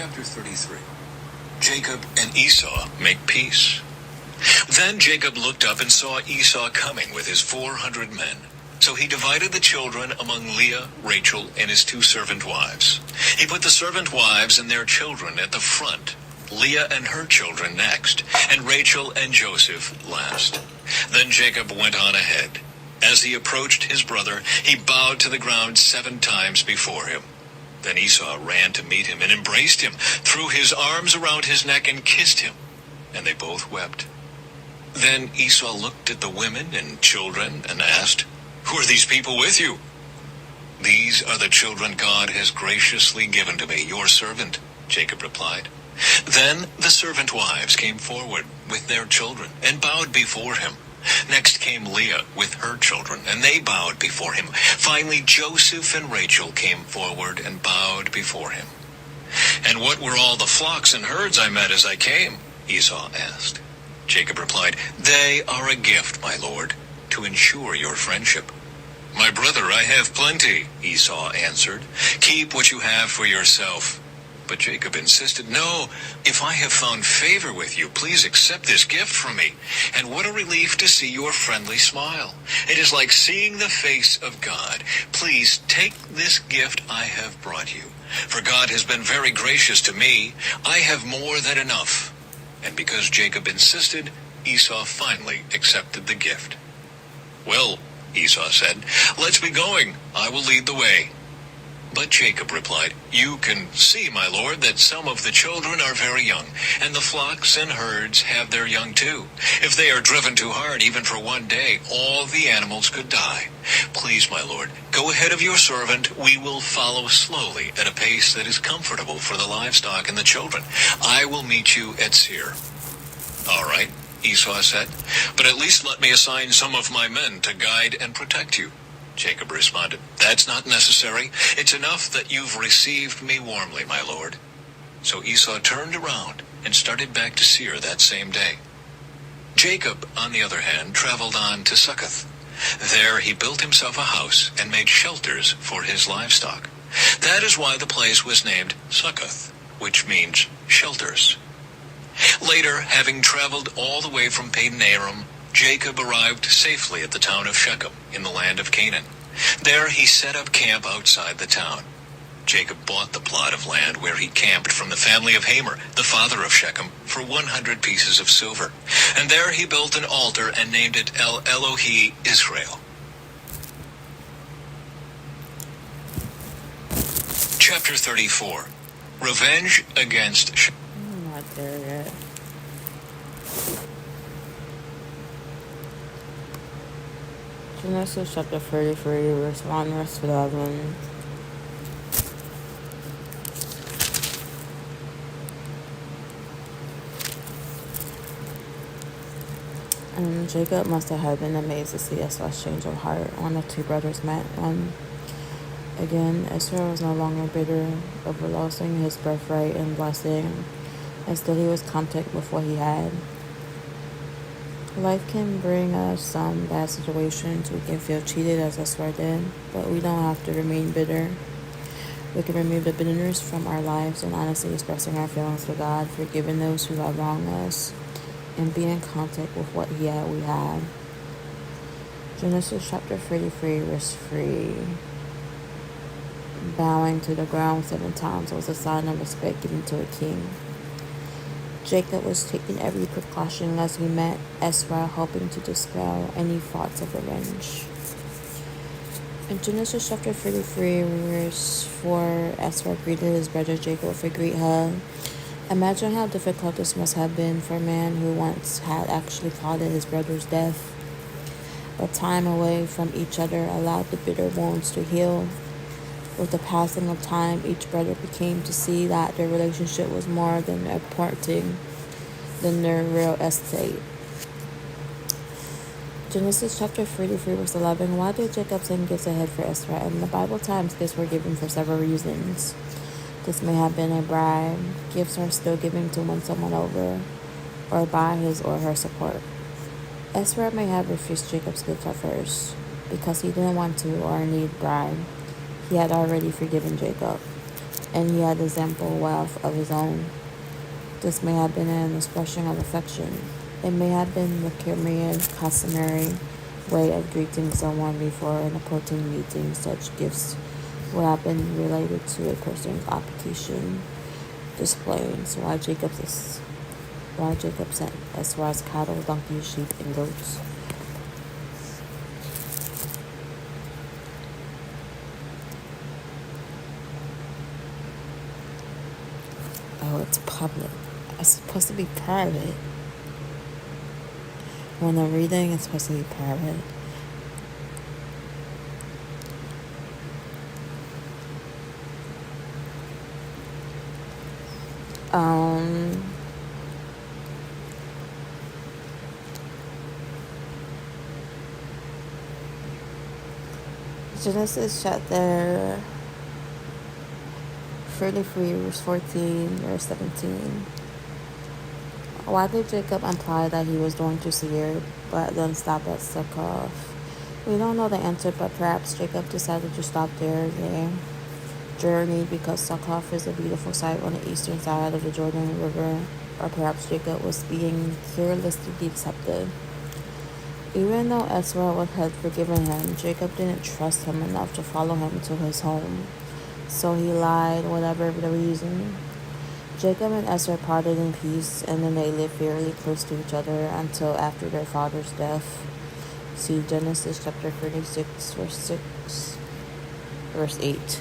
Chapter 33. Jacob and Esau make peace. Then Jacob looked up and saw Esau coming with his 400 men. So he divided the children among Leah, Rachel, and his 2 servant wives. He put the servant wives and their children at the front, Leah and her children next, and Rachel and Joseph last. Then Jacob went on ahead. As he approached his brother, he bowed to the ground 7 times before him. Then Esau ran to meet him and embraced him, threw his arms around his neck and kissed him, and they both wept. Then Esau looked at the women and children and asked, "Who are these people with you?" "These are the children God has graciously given to me, your servant," Jacob replied. Then the servant wives came forward with their children and bowed before him. Next came Leah with her children, and they bowed before him. Finally, Joseph and Rachel came forward and bowed before him. "And what were all the flocks and herds I met as I came?" Esau asked. Jacob replied, "They are a gift, my lord, to ensure your friendship." "My brother, I have plenty," Esau answered. "Keep what you have for yourself." But Jacob insisted, "No, if I have found favor with you, please accept this gift from me. And what a relief to see your friendly smile. It is like seeing the face of God. Please take this gift I have brought you. For God has been very gracious to me. I have more than enough." And because Jacob insisted, Esau finally accepted the gift. "Well," Esau said, "let's be going. I will lead the way." But Jacob replied, "You can see, my lord, that some of the children are very young, and the flocks and herds have their young too. If they are driven too hard, even for one day, all the animals could die. Please, my lord, go ahead of your servant. We will follow slowly at a pace that is comfortable for the livestock and the children. I will meet you at Seir." "All right," Esau said, "but at least let me assign some of my men to guide and protect you." Jacob responded, "That's not necessary. It's enough that you've received me warmly, my lord." So Esau turned around and started back to Seir that same day. Jacob, on the other hand, traveled on to Succoth. There he built himself a house and made shelters for his livestock. That is why the place was named Succoth, which means shelters. Later, having traveled all the way from Padan Aram, Jacob arrived safely at the town of Shechem in the land of Canaan. There he set up camp outside the town. Jacob bought the plot of land where he camped from the family of Hamor, the father of Shechem, for 100 pieces of silver. And there he built an altar and named it El Elohe Israel. Chapter 34. Revenge against Shechem. I'm not there yet. Genesis chapter 33, verse 1, verse 11. And Jacob must have been amazed to see Esau's change of heart when the 2 brothers met. Again, Esau was no longer bitter over losing his birthright and blessing. Instead, he was content with what he had. Life can bring us some bad situations. We can feel cheated as Esau did, but we don't have to remain bitter. We can remove the bitterness from our lives and honestly expressing our feelings to God, forgiving those who have wronged us, and being in contact with what we have. Genesis chapter 33, verse 3. Bowing to the ground 7 times was a sign of respect given to a king. Jacob was taking every precaution as he met Esau, hoping to dispel any thoughts of revenge. In Genesis chapter 33, verse 4, Esau greeted his brother Jacob with a great hug. Imagine how difficult this must have been for a man who once had actually plotted his brother's death. But time away from each other allowed the bitter wounds to heal. With the passing of time, each brother became to see that their relationship was more than a parting than their real estate. Genesis chapter 33, verse 11. Why did Jacob send gifts ahead for Esau? In the Bible times, gifts were given for several reasons. This may have been a bribe. Gifts are still given to win someone over or by his or her support. Esau may have refused Jacob's gift at first because he didn't want to or need bribe. He had already forgiven Jacob. and he had ample wealth of his own. This may have been an expression of affection. It may have been the customary way of greeting someone before an important meeting. Such gifts would have been related to a person's occupation, displays why Jacob sent as far as cattle, donkeys, sheep, and goats. Oh, it's public. It's supposed to be private. When I'm reading, it's supposed to be private. Genesis chapter 33, verse 14, verse 17. Why did Jacob imply that he was going to Seir, but then stop at Succoth? We don't know the answer, but perhaps Jacob decided to stop there the journey because Succoth is a beautiful sight on the eastern side of the Jordan River, or perhaps Jacob was being carelessly deceptive. Even though Esau had forgiven him, Jacob didn't trust him enough to follow him to his home. So he lied, whatever the reason. Jacob and Esau parted in peace, and then they lived fairly close to each other until after their father's death. See Genesis chapter 36, verse 8.